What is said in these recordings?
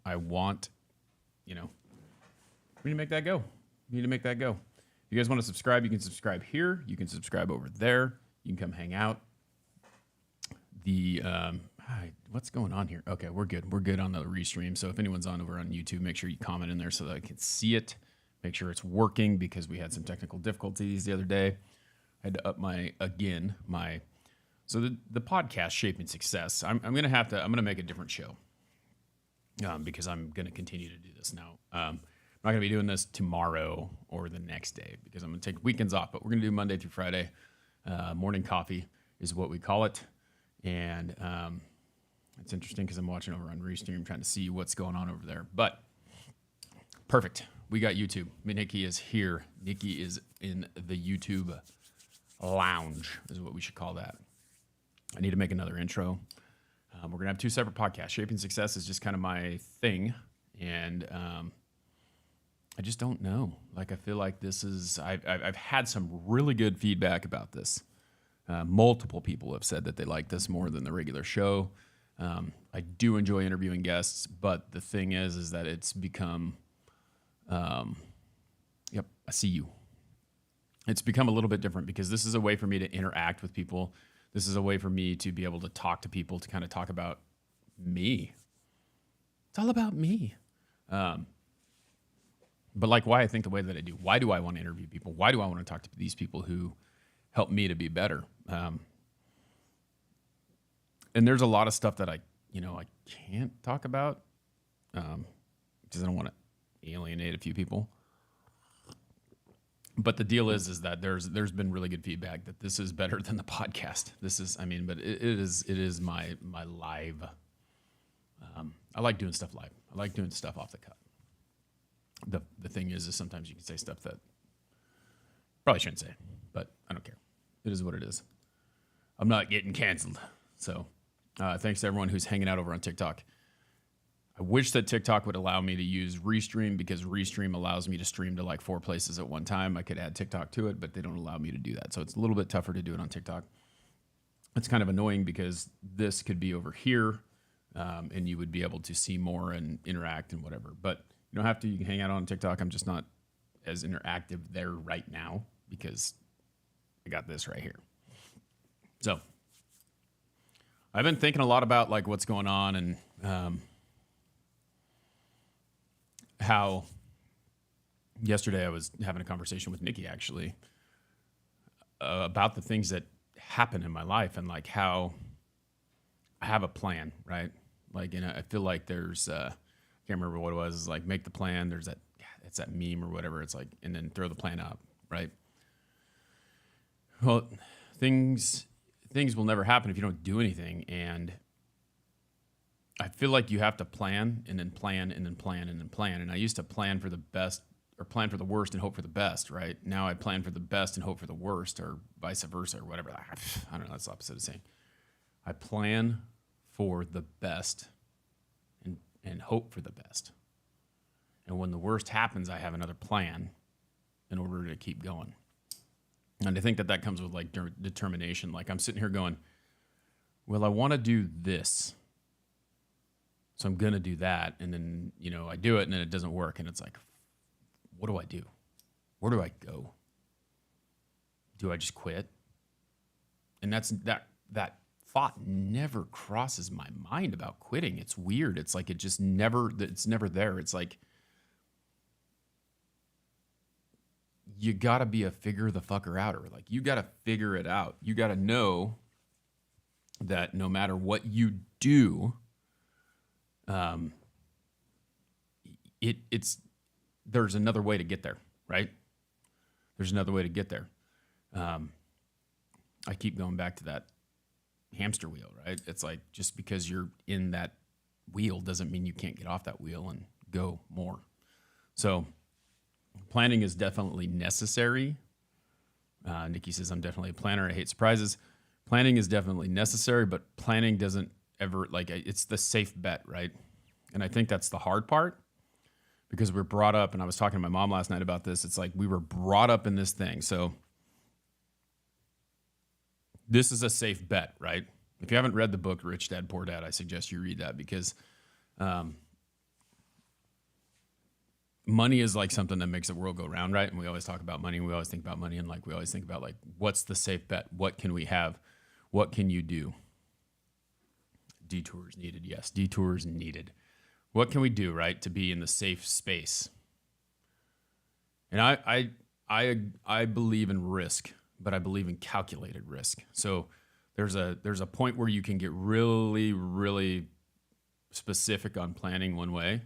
I want, we need to make that go. We need to make that go. If you guys want to subscribe, you can subscribe here. You can subscribe over there. You can come hang out. What's going on here? Okay, we're good. We're good on the restream. So if anyone's over on YouTube, make sure you comment in there so that I can see it. Make sure it's working because we had some technical difficulties the other day. I had to up my so the podcast Shaping Success. I'm gonna make a different show because I'm gonna continue to do this now. I'm not gonna be doing this tomorrow or the next day because I'm gonna take weekends off. But we're gonna do Monday through Friday. Morning coffee is what we call it, and it's interesting because I'm watching over on Restream trying to see what's going on over there. But perfect. We got YouTube. Nikki is here. Nikki is in the YouTube lounge is what we should call that. I need to make another intro. We're going to have two separate podcasts. Shaping Success is just kind of my thing. And I just don't know. Like, I feel like this is, I've had some really good feedback about this. Multiple people have said that they like this more than the regular show. I do enjoy interviewing guests, but the thing is that it's become, yep, I see you. It's become a little bit different because this is a way for me to interact with people. This is a way for me to be able to talk to people, to kind of talk about me. It's all about me. But like why I think the way that I do. Why do I want to interview people? Why do I want to talk to these people who help me to be better? And there's a lot of stuff that I can't talk about because I don't want to alienate a few people. But the deal is that there's been really good feedback that this is better than the podcast. But it is my live. I like doing stuff live. I like doing stuff off the cuff. The thing is sometimes you can say stuff that probably shouldn't say, but I don't care. It is what it is. I'm not getting canceled. So thanks to everyone who's hanging out over on TikTok. I wish that TikTok would allow me to use Restream because Restream allows me to stream to like 4 places at one time. I could add TikTok to it, but they don't allow me to do that. So it's a little bit tougher to do it on TikTok. It's kind of annoying because this could be over here and you would be able to see more and interact and whatever. But you don't have to. You can hang out on TikTok. I'm just not as interactive there right now because I got this right here. So I've been thinking a lot about like what's going on and how yesterday I was having a conversation with Nikki actually about the things that happen in my life and like how I have a plan, right? Like, I feel like there's, I can't remember what it was. It's like make the plan. There's that, it's that meme or whatever. It's like, and then throw the plan up, right? Well, things will never happen if you don't do anything. And I feel like you have to plan and then plan and then plan and then plan. And I used to plan for the best or plan for the worst and hope for the best, right? Now I plan for the best and hope for the worst or vice versa or whatever. I don't know. That's the opposite of saying. I plan for the best and hope for the best. And when the worst happens, I have another plan in order to keep going. And I think that comes with like determination. Like I'm sitting here going, well, I want to do this. So I'm going to do that. And then, I do it and then it doesn't work. And it's like, what do I do? Where do I go? Do I just quit? And that thought never crosses my mind about quitting. It's weird. It's like it's never there. It's like you got to be a figure the fucker outer. Like you got to figure it out. You got to know that no matter what you do, there's another way to get there, right? There's another way to get there. I keep going back to that hamster wheel, right? It's like just because you're in that wheel doesn't mean you can't get off that wheel and go more. So planning is definitely necessary. Nikki says, I'm definitely a planner. I hate surprises. Planning is definitely necessary, but planning doesn't ever, it's the safe bet, right? And I think that's the hard part because we're brought up, and I was talking to my mom last night about this. It's like we were brought up in this thing. So this is a safe bet, right? If you haven't read the book, Rich Dad, Poor Dad, I suggest you read that because money is like something that makes the world go round, right? And we always talk about money. We always think about money, and like we always think about like, what's the safe bet? What can we have? What can you do? Detours needed. Yes, detours needed. What can we do, right, to be in the safe space? And I believe in risk, but I believe in calculated risk. So there's a point where you can get really, really specific on planning one way,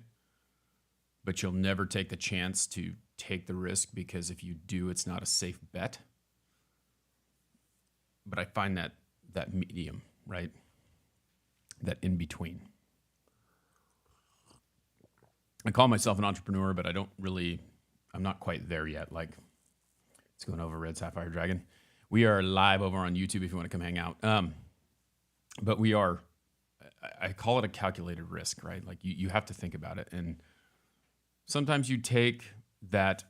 but you'll never take the chance to take the risk, because if you do, it's not a safe bet. But I find that medium, right? That in between. I call myself an entrepreneur, but I'm not quite there yet. Like, it's going over Red Sapphire Dragon. We are live over on YouTube if you want to come hang out. But I call it a calculated risk, right? Like you have to think about it. And sometimes you take that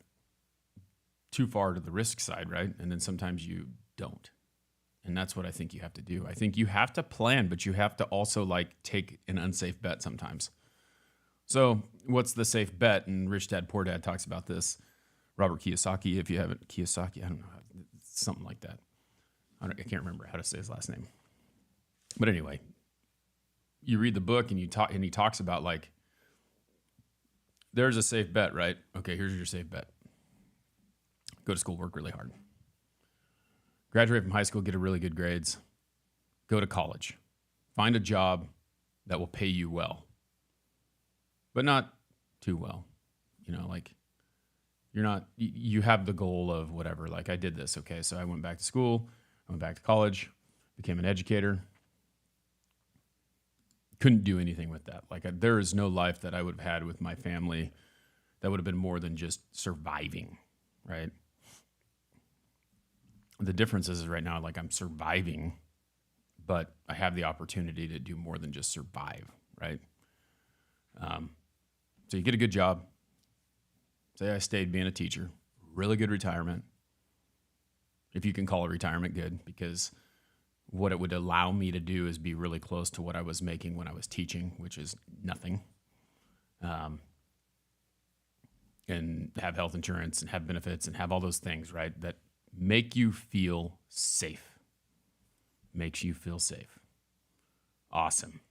too far to the risk side, right? And then sometimes you don't. And that's what I think you have to do. I think you have to plan, but you have to also like take an unsafe bet sometimes. So what's the safe bet? And Rich Dad, Poor Dad talks about this. Robert Kiyosaki, if you haven't, Kiyosaki, I don't know, something like that. I can't remember how to say his last name. But anyway, you read the book and he talks about like, there's a safe bet, right? Okay, here's your safe bet. Go to school, work really hard. Graduate from high school, get a really good grades. Go to college. Find a job that will pay you well, but not too well. You know, like you have the goal of whatever. Like I did this, okay? So I went back to school, I went back to college, became an educator. Couldn't do anything with that. Like there is no life that I would have had with my family that would have been more than just surviving, right? The difference is right now, like I'm surviving, but I have the opportunity to do more than just survive, right? So you get a good job. Say I stayed being a teacher, really good retirement. If you can call a retirement good, because what it would allow me to do is be really close to what I was making when I was teaching, which is nothing. And have health insurance and have benefits and have all those things, right? That make you feel safe. Makes you feel safe. Awesome.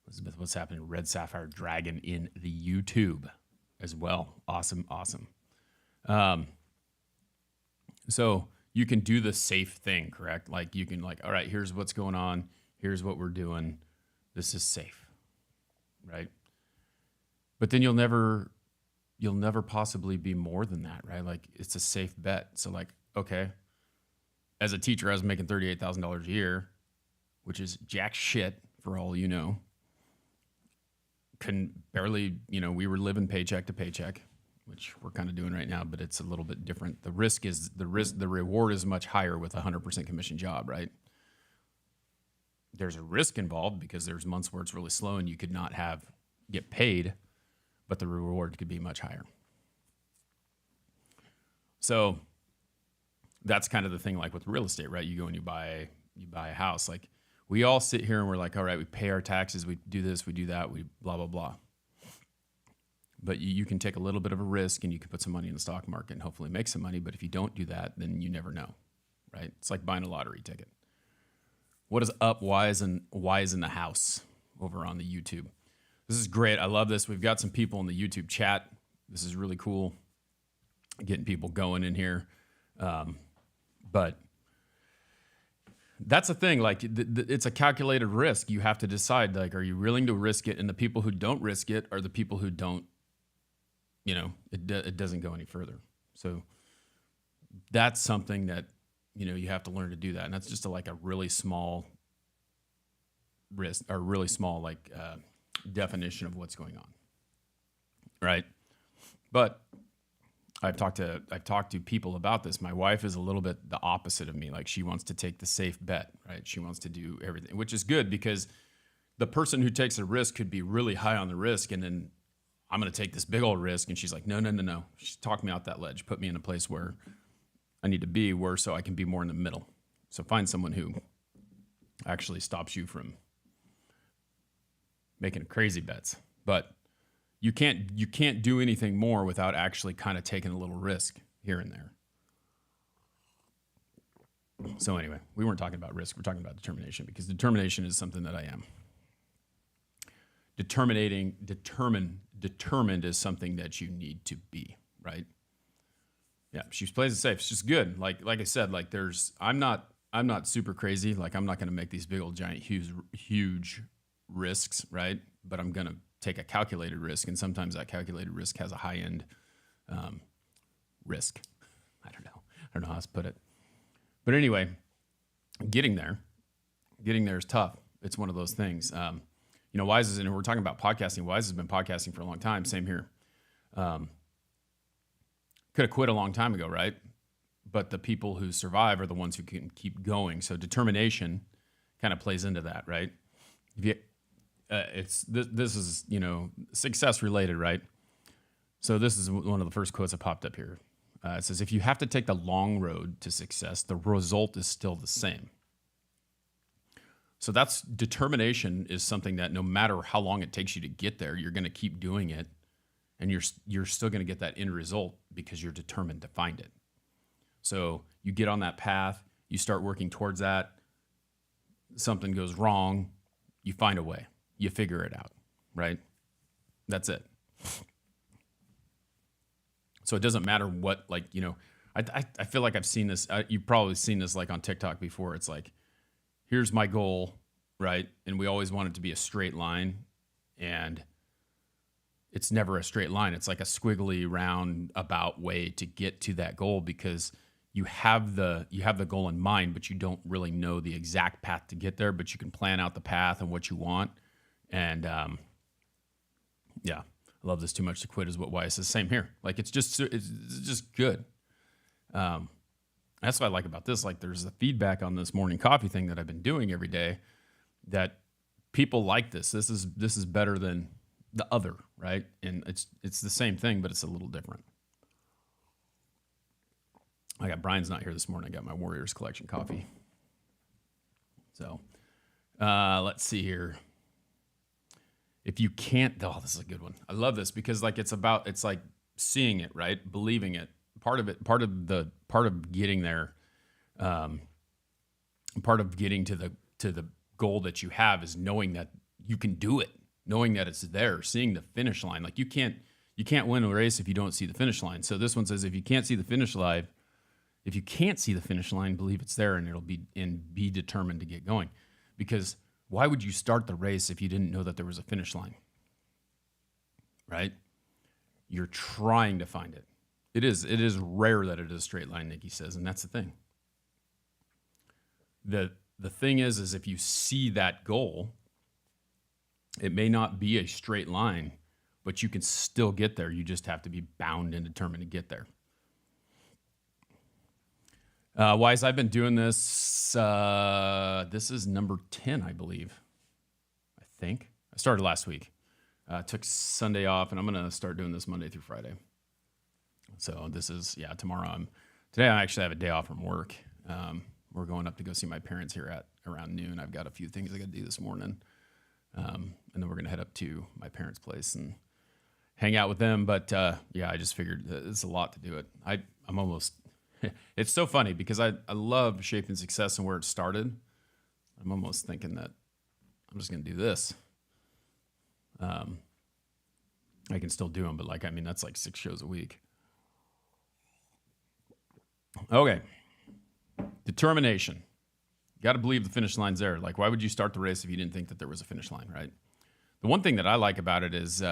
Elizabeth, what's happening? Red Sapphire Dragon in the YouTube as well. Awesome. So you can do the safe thing, correct? Like you can like, all right, here's what's going on. Here's what we're doing. This is safe, right? But then you'll never possibly be more than that, right? Like it's a safe bet. So like, okay, as a teacher, I was making $38,000 a year, which is jack shit for all you know. Couldn't barely, we were living paycheck to paycheck, which we're kind of doing right now, but it's a little bit different. The reward is much higher with a 100% commission job, right? There's a risk involved because there's months where it's really slow and you could not get paid, but the reward could be much higher. So that's kind of the thing, like with real estate, right? You go and you buy a house. Like we all sit here and we're like, all right, we pay our taxes, we do this, we do that, we blah, blah, blah. But you can take a little bit of a risk and you can put some money in the stock market and hopefully make some money. But if you don't do that, then you never know, right? It's like buying a lottery ticket. What is up? Why is in the house over on the YouTube? This is great. I love this. We've got some people in the YouTube chat. This is really cool. Getting people going in here. But that's the thing. Like it's a calculated risk. You have to decide, like, are you willing to risk it? And the people who don't risk it are the people who don't, it doesn't go any further. So that's something that, you have to learn to do that. And that's just a really small risk or really small, definition of what's going on. Right. But I've talked to people about this. My wife is a little bit the opposite of me. Like she wants to take the safe bet, right? She wants to do everything, which is good because the person who takes a risk could be really high on the risk. And then I'm going to take this big old risk. And she's like, no. She talked me out that ledge, put me in a place where I need to be so I can be more in the middle. So find someone who actually stops you from making crazy bets. But you can't do anything more without actually kind of taking a little risk here and there. So anyway, we weren't talking about risk. We're talking about determination, because determination is something that I am. Determined is something that you need to be, right? Yeah, she plays it safe. She's good. Like I said, like I'm not super crazy. Like I'm not going to make these big old giant huge risks, right? But I'm going to take a calculated risk, and sometimes that calculated risk has a high end risk. I don't know how to put it. But anyway, getting there is tough. It's one of those things. Wise is, and we're talking about podcasting. Wise has been podcasting for a long time. Same here. Could have quit a long time ago, right? But the people who survive are the ones who can keep going. So determination kind of plays into that, right? If you, this is success related, right? So this is one of the first quotes that popped up here. It says, if you have to take the long road to success, the result is still the same. So that's determination is something that no matter how long it takes you to get there, you're going to keep doing it, and you're still going to get that end result because you're determined to find it. So you get on that path, you start working towards that, something goes wrong, you find a way, you figure it out, right? That's it. So it doesn't matter what, I feel like I've seen this. You've probably seen this like on TikTok before. It's like, here's my goal, right? And we always want it to be a straight line, and it's never a straight line. It's like a squiggly roundabout way to get to that goal, because you have the goal in mind, but you don't really know the exact path to get there, but you can plan out the path and what you want. And yeah. I love this too much to quit is what Wyatt says. Same here. Like it's just good. That's what I like about this. Like there's a feedback on this morning coffee thing that I've been doing every day, that people like this. This is better than the other, right? And it's the same thing, but it's a little different. Brian's not here this morning. I got my Warriors Collection coffee. So let's see here. If you can't, this is a good one. I love this because it's like seeing it, right? Believing it. Part of getting there, part of getting to the goal that you have is knowing that you can do it, knowing that it's there, seeing the finish line. Like you can't win a race if you don't see the finish line. So this one says, if you can't see the finish line, believe it's there, and be determined to get going. Because why would you start the race if you didn't know that there was a finish line? Right? You're trying to find it. It is rare that it is a straight line, Nikki says, and that's the thing. The thing is if you see that goal, it may not be a straight line, but you can still get there. You just have to be bound and determined to get there. Wise, I've been doing this. This is number 10, I believe. I think. I started last week. Took Sunday off, and I'm going to start doing this Monday through Friday. So this is, tomorrow. Today I actually have a day off from work. We're going up to go see my parents here at around noon. I've got a few things I got to do this morning. And then we're going to head up to my parents' place and hang out with them. But I just figured it's a lot to do it. I'm almost... It's so funny because I love Shaping Success and where it started. I'm almost thinking that I'm just going to do this. I can still do them, but that's like 6 shows a week. Okay. Determination. Got to believe the finish line's there. Like, why would you start the race if you didn't think that there was a finish line, right? The one thing that I like about it is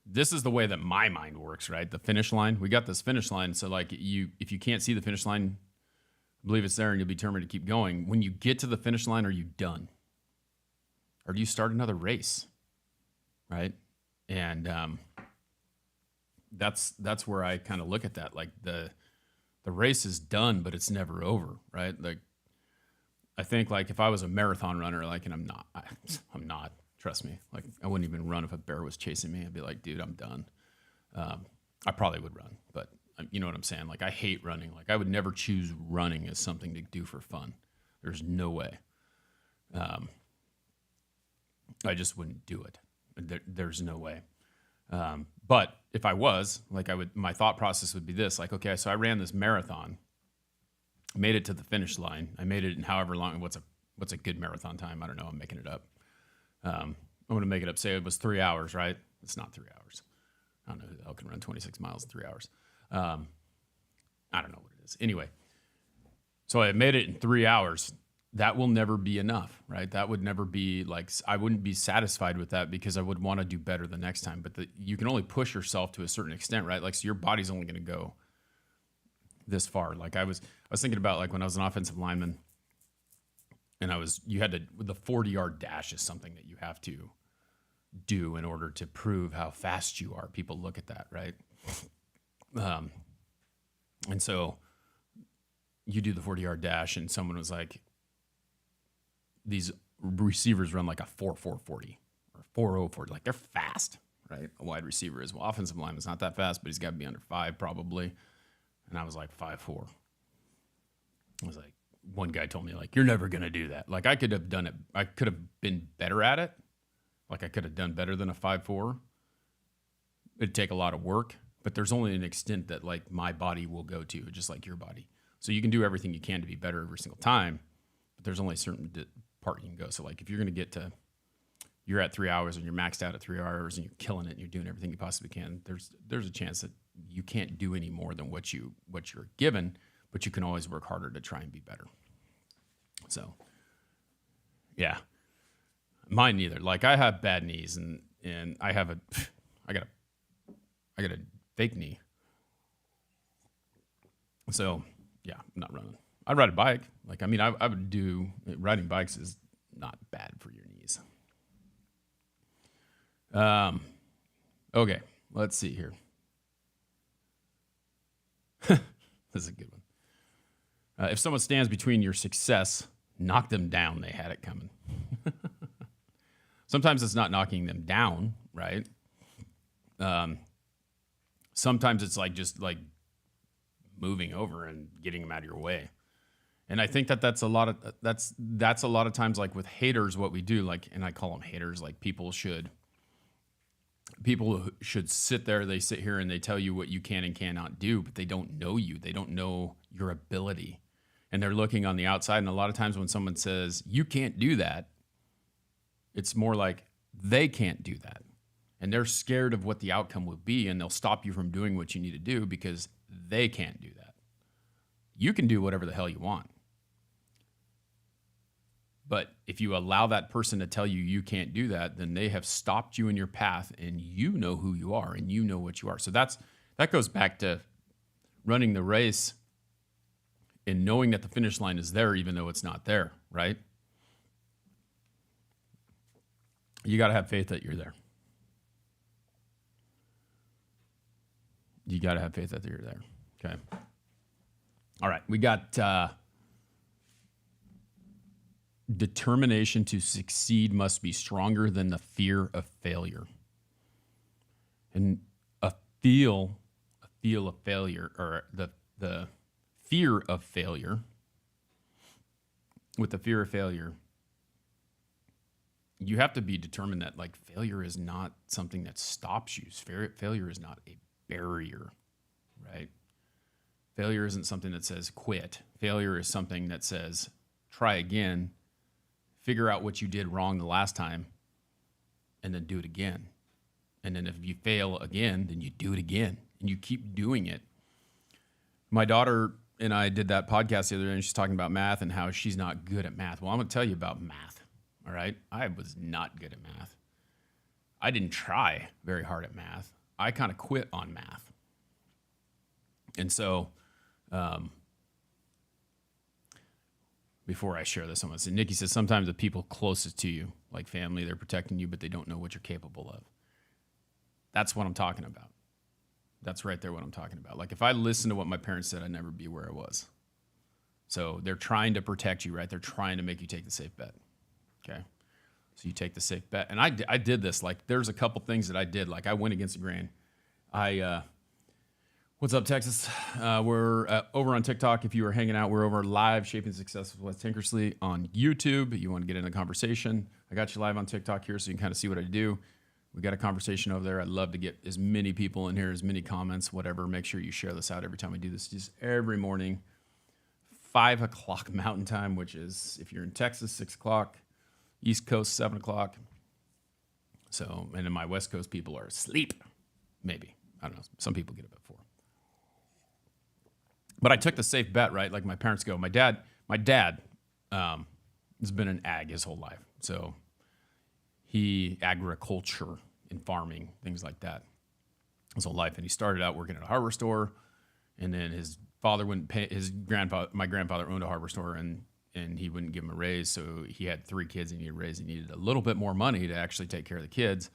this is the way that my mind works, right? The finish line. We got this finish line. So if you can't see the finish line, believe it's there and you'll be determined to keep going. When you get to the finish line, are you done? Or do you start another race? Right? And that's where I kind of look at that. Like the race is done, but it's never over, right? Like I think if I was a marathon runner, and I'm not. Trust me. Like I wouldn't even run if a bear was chasing me. I'd be like, dude, I'm done. I probably would run, but you know what I'm saying? Like I hate running. Like I would never choose running as something to do for fun. There's no way. I just wouldn't do it. There's no way. But if I was, like my thought process would be this, like, okay, so I ran this marathon, made it to the finish line. I made it in however long, what's a good marathon time? I don't know. I'm making it up. I'm going to make it up. Say it was 3 hours, right? It's not 3 hours. I don't know who the hell can run 26 miles in 3 hours. I don't know what it is. Anyway, so I made it in 3 hours. That will never be enough, right? That would never be like, I wouldn't be satisfied with that because I would want to do better the next time. But you can only push yourself to a certain extent, right? Like, so your body's only going to go this far. Like I was thinking about like when I was an offensive lineman and the 40-yard dash is something that you have to do in order to prove how fast you are. People look at that, right? And so you do the 40-yard dash and someone was like, these receivers run like a 4.440 or 4.040. Like they're fast, right? A wide receiver is. Well, offensive lineman's not that fast, but he's got to be under 5 probably. And I was like 5'4". I was like, one guy told me like, you're never going to do that. Like I could have done it. I could have been better at it. Like I could have done better than a 5'4". It'd take a lot of work, but there's only an extent that like my body will go to, just like your body. So you can do everything you can to be better every single time, but there's only a certain part you can go. So like if you're going to you're at 3 hours and you're maxed out at 3 hours and you're killing it and you're doing everything you possibly can, there's a chance that you can't do any more than what you're given, but you can always work harder to try and be better. So yeah, mine neither. Like I have bad knees and I got a fake knee. So yeah, I'm not running. I'd ride a bike. Like, I mean, I would do, riding bikes is not bad for your knees. Okay, let's see here. This is a good one. If someone stands between your success, knock them down. They had it coming. Sometimes it's not knocking them down, right? Sometimes it's like just like moving over and getting them out of your way. And I think that's a lot of times like with haters, what we do, like, and I call them haters, like people should sit there, they sit here and they tell you what you can and cannot do, but they don't know you. They don't know your ability. And they're looking on the outside. And a lot of times when someone says, you can't do that, it's more like they can't do that. And they're scared of what the outcome will be. And they'll stop you from doing what you need to do because they can't do that. You can do whatever the hell you want. But if you allow that person to tell you you can't do that, then they have stopped you in your path and you know who you are and you know what you are. So that goes back to running the race and knowing that the finish line is there even though it's not there, right? You got to have faith that you're there. You got to have faith that you're there. Okay. All right. We got determination to succeed must be stronger than the fear of failure. And a feel of failure, or the fear of failure, with the fear of failure, you have to be determined that like failure is not something that stops you. Failure is not a barrier, right? Failure isn't something that says quit. Failure is something that says try again, figure out what you did wrong the last time, and then do it again. And then if you fail again, then you do it again, and you keep doing it. My daughter and I did that podcast the other day, and she's talking about math and how she's not good at math. Well, I'm going to tell you about math, all right? I was not good at math. I didn't try very hard at math. I kind of quit on math. And so before I share this, I'm going to say, Nikki says, sometimes the people closest to you, like family, they're protecting you, but they don't know what you're capable of. That's what I'm talking about. That's right there what I'm talking about. Like if I listened to what my parents said, I'd never be where I was. So they're trying to protect you, right? They're trying to make you take the safe bet. Okay. So you take the safe bet. And I did this. Like there's a couple things that I did. Like I went against the grain. What's up, Texas? We're over on TikTok. If you are hanging out, we're over live, Shaping Success with Wes Tinkersley on YouTube. You want to get in a conversation, I got you live on TikTok here so you can kind of see what I do. We got a conversation over there. I'd love to get as many people in here, as many comments, whatever. Make sure you share this out every time we do this. Just every morning, 5 o'clock Mountain Time, which is, if you're in Texas, 6 o'clock, East Coast, 7 o'clock. So, and then my West Coast people are asleep. Maybe. I don't know. Some people get up at 4. But I took the safe bet, right? Like my parents go. My dad has been an ag his whole life. So he agriculture and farming, things like that his whole life. And he started out working at a hardware store, and then his father wouldn't pay my grandfather owned a hardware store, and he wouldn't give him a raise. So he had 3 kids and he needed a raise. He needed a little bit more money to actually take care of the kids.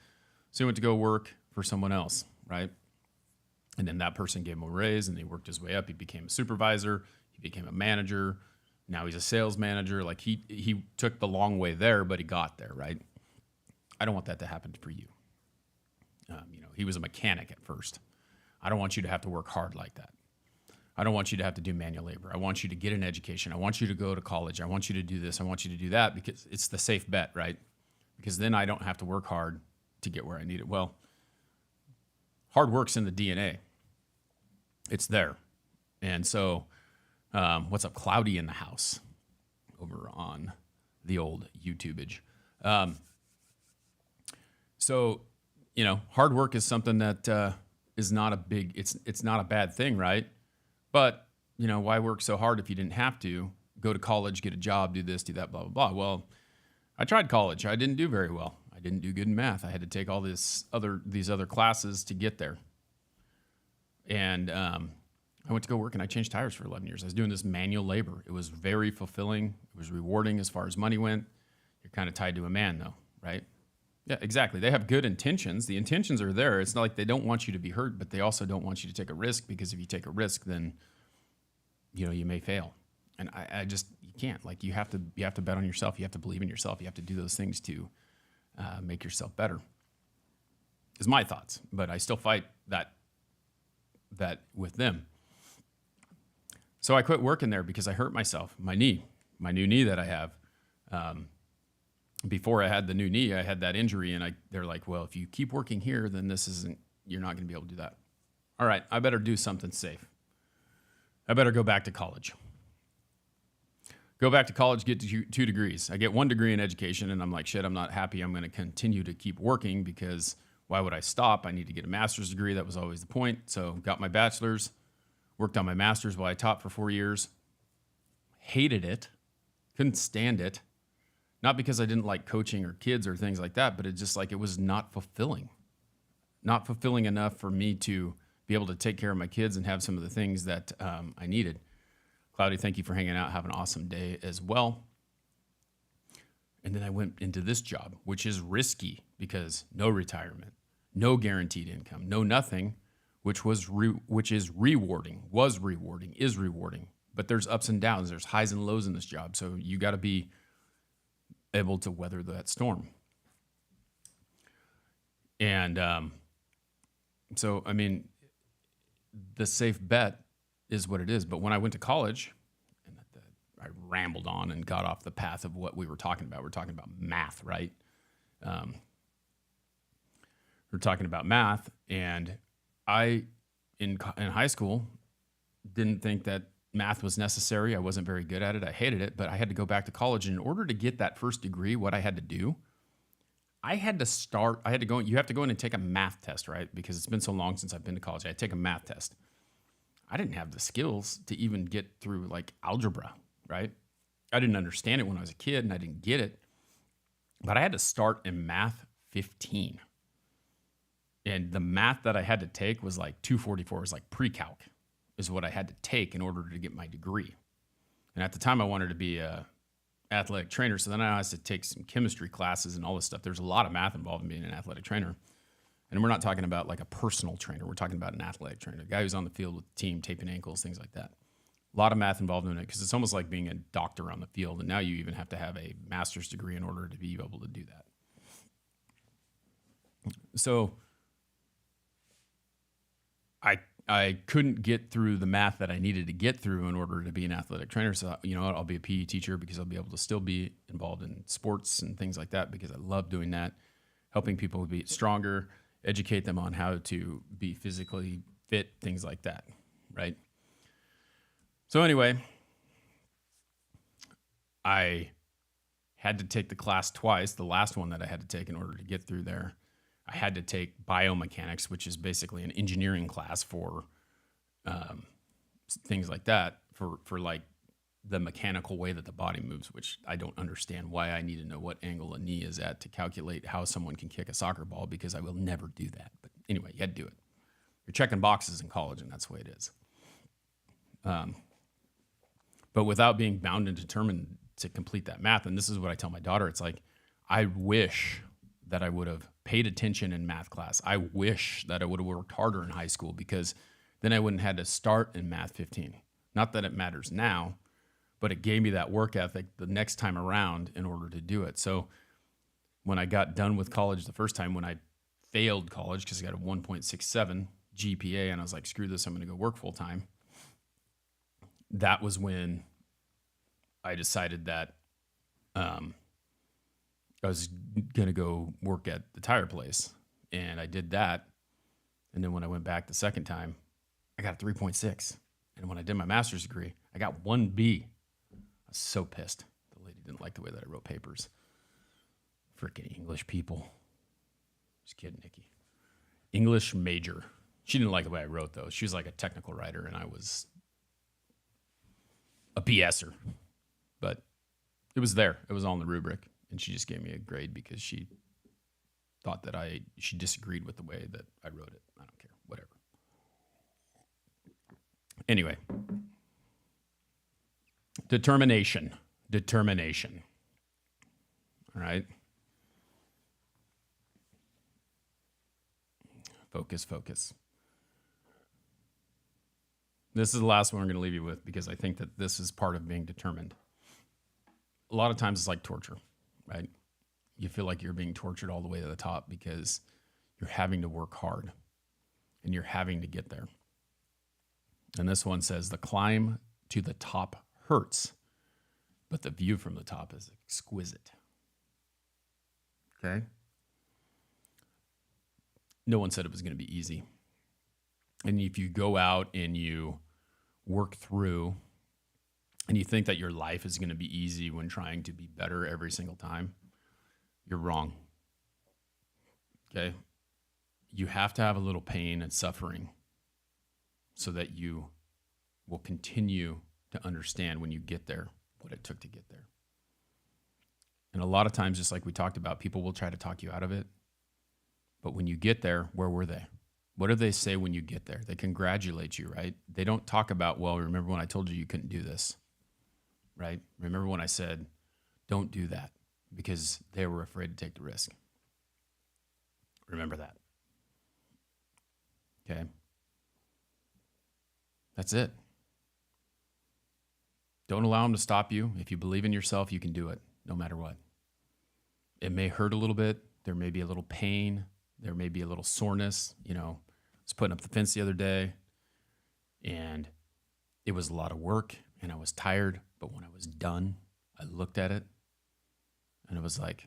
So he went to go work for someone else, right? And then that person gave him a raise, and he worked his way up. He became a supervisor. He became a manager. Now he's a sales manager. Like he took the long way there, but he got there, right? I don't want that to happen for you. He was a mechanic at first. I don't want you to have to work hard like that. I don't want you to have to do manual labor. I want you to get an education. I want you to go to college. I want you to do this. I want you to do that, because it's the safe bet, right? Because then I don't have to work hard to get where I need it. Well, hard work's in the DNA. It's there. And so, what's up, Cloudy in the house over on the old YouTubeage. So, hard work is something that is not a big, it's not a bad thing, right? But, why work so hard if you didn't have to? Go to college, get a job, do this, do that, blah, blah, blah. Well, I tried college. I didn't do very well. I didn't do good in math. I had to take all these other classes to get there. And I went to go work, and I changed tires for 11 years. I was doing this manual labor. It was very fulfilling. It was rewarding as far as money went. You're kind of tied to a man, though, right? Yeah, exactly. They have good intentions. The intentions are there. It's not like they don't want you to be hurt, but they also don't want you to take a risk, because if you take a risk, then, you may fail. And you can't. Like, you have to bet on yourself. You have to believe in yourself. You have to do those things to make yourself better. Is my thoughts, but I still fight that with them. So I quit working there because I hurt myself. My new knee that I have. Before I had the new knee, I had that injury, and they're like, well, if you keep working here, then you're not going to be able to do that. All right, I better do something safe. I better go back to college. Go back to college, get 2 degrees. I get 1 degree in education, and I'm like, shit, I'm not happy. I'm going to continue to keep working, because why would I stop? I need to get a master's degree. That was always the point. So got my bachelor's, worked on my master's while I taught for 4 years. Hated it. Couldn't stand it. Not because I didn't like coaching or kids or things like that, but it just it was not fulfilling. Not fulfilling enough for me to be able to take care of my kids and have some of the things that I needed. Cloudy, thank you for hanging out. Have an awesome day as well. And then I went into this job, which is risky, because no retirement, no guaranteed income, no nothing, which is rewarding, is rewarding. But there's ups and downs. There's highs and lows in this job. So you got to be able to weather that storm. And so, I mean, the safe bet is what it is. But when I went to college, and I rambled on and got off the path of what we were talking about. We're talking about math, right? We're talking about math, and I, in high school, didn't think that math was necessary. I wasn't very good at it. I hated it, but I had to go back to college. And in order to get that first degree, what I had to do, you have to go in and take a math test, right? Because it's been so long since I've been to college. I had to take a math test. I didn't have the skills to even get through algebra, right? I didn't understand it when I was a kid, and I didn't get it. But I had to start in math 15. And the math that I had to take was 244, was pre-calc, is what I had to take in order to get my degree. And at the time, I wanted to be a athletic trainer, so then I had to take some chemistry classes and all this stuff. There's a lot of math involved in being an athletic trainer. And we're not talking about a personal trainer. We're talking about an athletic trainer, a guy who's on the field with the team, taping ankles, things like that. A lot of math involved in it, because it's almost like being a doctor on the field. And now you even have to have a master's degree in order to be able to do that. So I couldn't get through the math that I needed to get through in order to be an athletic trainer. So, I'll be a PE teacher, because I'll be able to still be involved in sports and things like that, because I love doing that. helping people be stronger, educate them on how to be physically fit, things like that, right? So anyway, I had to take the class twice. The last one that I had to take in order to get through there, I had to take biomechanics, which is basically an engineering class for things like that, for like the mechanical way that the body moves, which I don't understand why I need to know what angle a knee is at to calculate how someone can kick a soccer ball, because I will never do that. But anyway, you had to do it. You're checking boxes in college, and that's the way it is. But without being bound and determined to complete that math, and this is what I tell my daughter, it's like, I wish that I would have paid attention in math class. I wish that I would have worked harder in high school, because then I wouldn't have had to start in Math 15. Not that it matters now, but it gave me that work ethic the next time around in order to do it. So when I got done with college the first time, when I failed college because I got a 1.67 GPA and I was like, screw this, I'm going to go work full time. That was when I decided that I was going to go work at the tire place. And I did that. And then when I went back the second time, I got a 3.6. And when I did my master's degree, I got 1B. I was so pissed. The lady didn't like the way that I wrote papers. Freaking English people. Just kidding, Nikki. English major. She didn't like the way I wrote, though. She was like a technical writer, and I was a BSer. But it was there. It was all in the rubric. And she just gave me a grade because she thought that she disagreed with the way that I wrote it. I don't care. Whatever. Anyway. Determination. All right. Focus. This is the last one I'm going to leave you with, because I think that this is part of being determined. A lot of times it's like torture, right? You feel like you're being tortured all the way to the top because you're having to work hard and you're having to get there. And this one says, the climb to the top hurts, but the view from the top is exquisite. Okay? No one said it was going to be easy. And if you go out and you work through and you think that your life is going to be easy when trying to be better every single time, you're wrong. Okay? You have to have a little pain and suffering so that you will continue to understand when you get there what it took to get there. And a lot of times, just like we talked about, people will try to talk you out of it. But when you get there, where were they? What do they say when you get there? They congratulate you, right? They don't talk about, well, remember when I told you couldn't do this, right? Remember when I said, don't do that, because they were afraid to take the risk. Remember that. Okay? That's it. Don't allow them to stop you. If you believe in yourself, you can do it, no matter what. It may hurt a little bit. There may be a little pain. There may be a little soreness. I was putting up the fence the other day, and it was a lot of work, and I was tired. But when I was done, I looked at it, and it was like,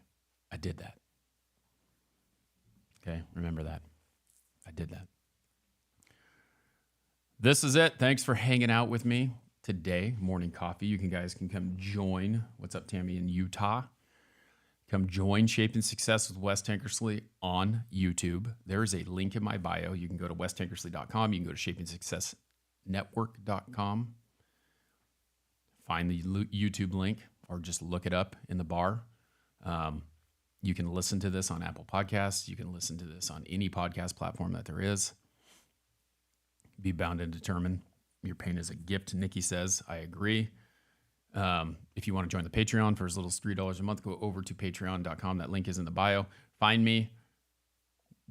I did that. Okay, remember that. I did that. This is it. Thanks for hanging out with me today. Morning coffee. You guys can come join. What's up, Tammy, in Utah? Come join Shaping Success with Wes Tankersley on YouTube. There is a link in my bio. You can go to westankersley.com. You can go to shapingsuccessnetwork.com. Find the YouTube link, or just look it up in the bar. You can listen to this on Apple Podcasts. You can listen to this on any podcast platform that there is. Be bound and determined. Your pain is a gift, Nikki says. I agree. If you want to join the Patreon for as little as $3 a month, go over to patreon.com. That link is in the bio. Find me.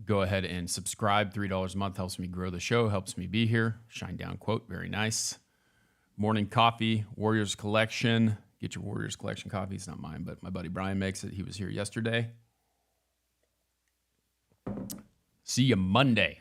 Go ahead and subscribe. $3 a month helps me grow the show, helps me be here. Shine down quote. Very nice. Morning coffee, Warriors Collection. Get your Warriors Collection coffee. It's not mine, but my buddy Brian makes it. He was here yesterday. See you Monday.